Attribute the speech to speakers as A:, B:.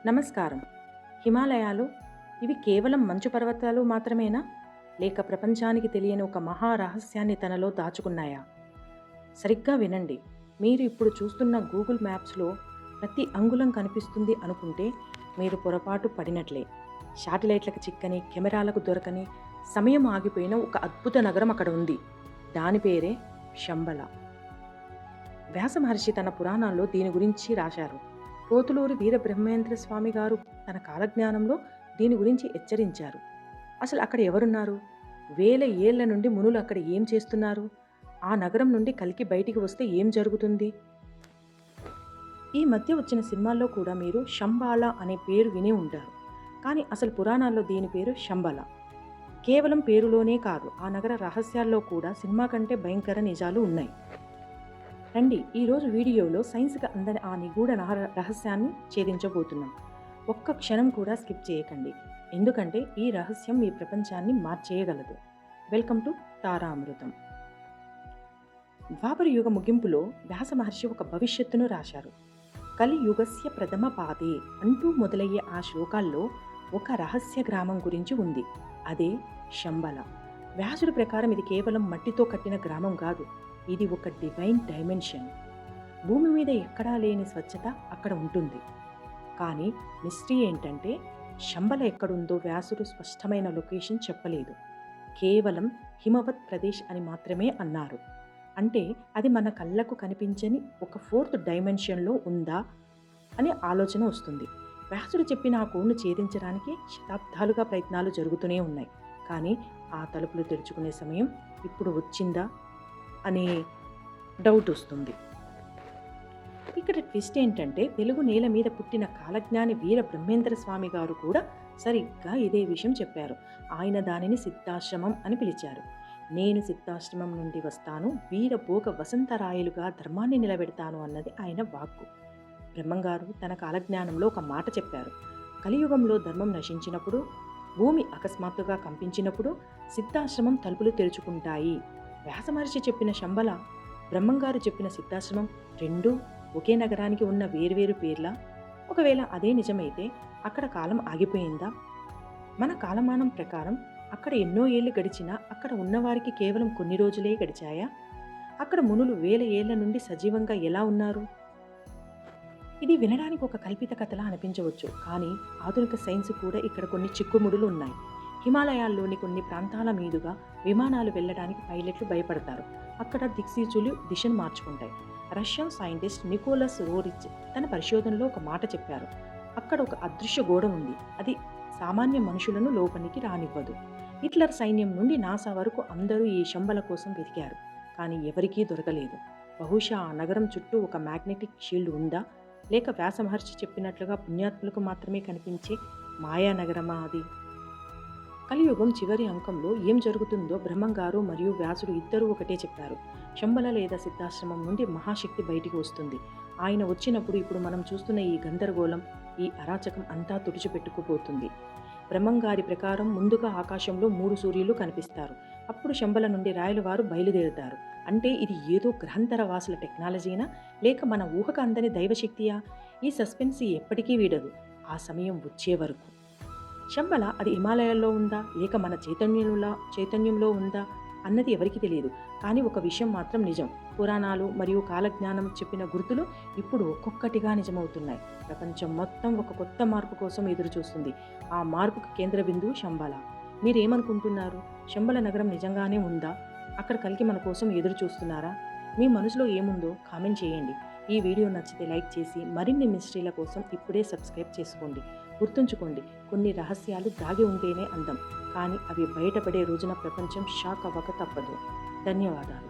A: నమస్కారం. హిమాలయాలు ఇవి కేవలం మంచు పర్వతాలు మాత్రమేనా? లేక ప్రపంచానికి తెలియని ఒక మహా రహస్యాన్ని తనలో దాచుకున్నాయా? సరిగ్గా వినండి. మీరు ఇప్పుడు చూస్తున్న గూగుల్ మ్యాప్స్లో ప్రతి అంగుళం కనిపిస్తుంది అనుకుంటే మీరు పొరపాటు పడినట్లే. శాటిలైట్లకు చిక్కని, కెమెరాలకు దొరకని, సమయం ఆగిపోయిన ఒక అద్భుత నగరం అక్కడ ఉంది. దాని పేరే శంబల. వ్యాస మహర్షి తన పురాణాల్లో దీని గురించి రాశారు. పోతులూరి వీరబ్రహ్మేంద్ర స్వామి గారు తన కాలజ్ఞానంలో దీని గురించి హెచ్చరించారు. అసలు అక్కడ ఎవరున్నారు? వేల ఏళ్ల నుండి మునులు అక్కడ ఏం చేస్తున్నారు? ఆ నగరం నుండి కల్కి బయటికి వస్తే ఏం జరుగుతుంది? ఈ మధ్య వచ్చిన సినిమాల్లో కూడా మీరు శంబాల అనే పేరు వినే ఉంటారు. కానీ అసలు పురాణాల్లో దీని పేరు శంబల. కేవలం పేరులోనే కాదు, ఆ నగర రహస్యాల్లో కూడా సినిమా కంటే భయంకర నిజాలు ఉన్నాయి. రండి, ఈరోజు వీడియోలో సైన్స్గా అందని ఆ నిగూఢ రహస్యాన్ని ఛేదించబోతున్నాం. ఒక్క క్షణం కూడా స్కిప్ చేయకండి, ఎందుకంటే ఈ రహస్యం మీ ప్రపంచాన్ని మార్చేయగలదు. Welcome to తారామృతం. ద్వాపర యుగ ముగింపులో వ్యాస మహర్షి ఒక భవిష్యత్తును రాశారు. కలియుగస్య ప్రథమ పాదే అంటూ మొదలయ్యే ఆ శ్లోకాల్లో ఒక రహస్య గ్రామం గురించి ఉంది. అదే శంబల. వ్యాసుడి ప్రకారం ఇది కేవలం మట్టితో కట్టిన గ్రామం కాదు, ఇది ఒక డివైన్ డైమెన్షన్. భూమి మీద ఎక్కడా లేని స్వచ్ఛత అక్కడ ఉంటుంది. కానీ మిస్టరీ ఏంటంటే శంబల ఎక్కడుందో వ్యాసుడు స్పష్టమైన లొకేషన్ చెప్పలేదు. కేవలం హిమవత్ ప్రదేశ్ అని మాత్రమే అన్నారు. అంటే అది మన కళ్ళకు కనిపించని ఒక 4th డైమెన్షన్లో ఉందా అనే ఆలోచన వస్తుంది. వ్యాసుడు చెప్పిన ఆ కోడ్ను ఛేదించడానికి శతాబ్దాలుగా ప్రయత్నాలు జరుగుతూనే ఉన్నాయి. కానీ ఆ తలుపులు తెరుచుకునే సమయం ఇప్పుడు వచ్చిందా అనే డౌట్ వస్తుంది. ఇక్కడ ట్విస్ట్ ఏంటంటే తెలుగు నేల మీద పుట్టిన కాలజ్ఞాని వీర బ్రహ్మేంద్ర స్వామి గారు కూడా సరిగ్గా ఇదే విషయం చెప్పారు. ఆయన దానిని సిద్ధాశ్రమం అని పిలిచారు. నేను సిద్ధాశ్రమం నుండి వస్తాను, వీరభోగ వసంతరాయలుగా ధర్మాన్ని నిలబెడతాను అన్నది ఆయన వాక్కు. బ్రహ్మంగారు తన కాలజ్ఞానంలో ఒక మాట చెప్పారు. కలియుగంలో ధర్మం నశించినప్పుడు, భూమి అకస్మాత్తుగా కంపించినప్పుడు సిద్ధాశ్రమం తలుపులు తెరుచుకుంటాయి. వ్యాసమహర్షి చెప్పిన శంబల, బ్రహ్మంగారు చెప్పిన సిద్ధాశ్రమం రెండూ ఒకే నగరానికి ఉన్న వేర్వేరు పేర్ల? ఒకవేళ అదే నిజమైతే అక్కడ కాలం ఆగిపోయిందా? మన కాలమానం ప్రకారం అక్కడ ఎన్నో ఏళ్ళు గడిచినా అక్కడ ఉన్నవారికి కేవలం కొన్ని రోజులే గడిచాయా? అక్కడ మునులు వేల ఏళ్ల నుండి సజీవంగా ఎలా ఉన్నారు? ఇది వినడానికి ఒక కల్పిత కథలా అనిపించవచ్చు, కానీ ఆధునిక సైన్స్ కూడా ఇక్కడ కొన్ని చిక్కుముడులు ఉన్నాయి. హిమాలయాల్లోని కొన్ని ప్రాంతాల మీదుగా విమానాలు వెళ్ళడానికి పైలట్లు భయపడతారు. అక్కడ దిక్సూచులు దిశను మార్చుకుంటాయి. రష్యన్ సైంటిస్ట్ నికోలస్ రోరిచ్ తన పరిశోధనలో ఒక మాట చెప్పారు. అక్కడ ఒక అదృశ్య గోడ ఉంది, అది సామాన్య మనుషులను లోపలికి రానివ్వదు. హిట్లర్ సైన్యం నుండి నాసా వరకు అందరూ ఈ శంబల కోసం వెతికారు, కానీ ఎవరికీ దొరకలేదు. బహుశా ఆ నగరం చుట్టూ ఒక మ్యాగ్నెటిక్ షీల్డ్ ఉందా? లేక వ్యాస మహర్షి చెప్పినట్లుగా పుణ్యాత్ములకు మాత్రమే కనిపించే మాయా నగరమా అది? కలియుగం చివరి అంకంలో ఏం జరుగుతుందో బ్రహ్మంగారు మరియు వ్యాసుడు ఇద్దరూ ఒకటే చెప్పారు. శంబల లేదా సిద్ధాశ్రమం నుండి మహాశక్తి బయటికి వస్తుంది. ఆయన వచ్చినప్పుడు ఇప్పుడు మనం చూస్తున్న ఈ గందరగోళం, ఈ అరాచకం అంతా తుడిచిపెట్టుకుపోతుంది. బ్రహ్మంగారి ప్రకారం ముందుగా ఆకాశంలో 3 సూర్యులు కనిపిస్తారు. అప్పుడు శంబల నుండి రాయలవారు బయలుదేరుతారు. అంటే ఇది ఏదో గ్రహాంతర వాసుల టెక్నాలజీనా, లేక మన ఊహకు అందని దైవశక్తియా? ఈ సస్పెన్స్ ఎప్పటికీ వీడదు, ఆ సమయం వచ్చే వరకు. శంబల అది హిమాలయాల్లో ఉందా, లేక మన చైతన్యంలో ఉందా అన్నది ఎవరికి తెలియదు. కానీ ఒక విషయం మాత్రం నిజం, పురాణాలు మరియు కాలజ్ఞానం చెప్పిన గుర్తులు ఇప్పుడు ఒక్కొక్కటిగా నిజమవుతున్నాయి. ప్రపంచం మొత్తం ఒక కొత్త మార్పు కోసం ఎదురు చూస్తుంది. ఆ మార్పుకు కేంద్ర బిందువు శంబల. మీరేమనుకుంటున్నారు? శంబల నగరం నిజంగానే ఉందా? అక్కడ కల్కి మన కోసం ఎదురు చూస్తున్నారా? మీ మనసులో ఏముందో కామెంట్ చేయండి. ఈ వీడియో నచ్చితే లైక్ చేసి మరిన్ని మిస్టరీల కోసం ఇప్పుడే సబ్స్క్రైబ్ చేసుకోండి. గుర్తుంచుకోండి, కొన్ని రహస్యాలు దాగి ఉంటేనే అందం, కానీ అవి బయటపడే రోజున ప్రపంచం షాక్ అవ్వక తప్పదు. ధన్యవాదాలు.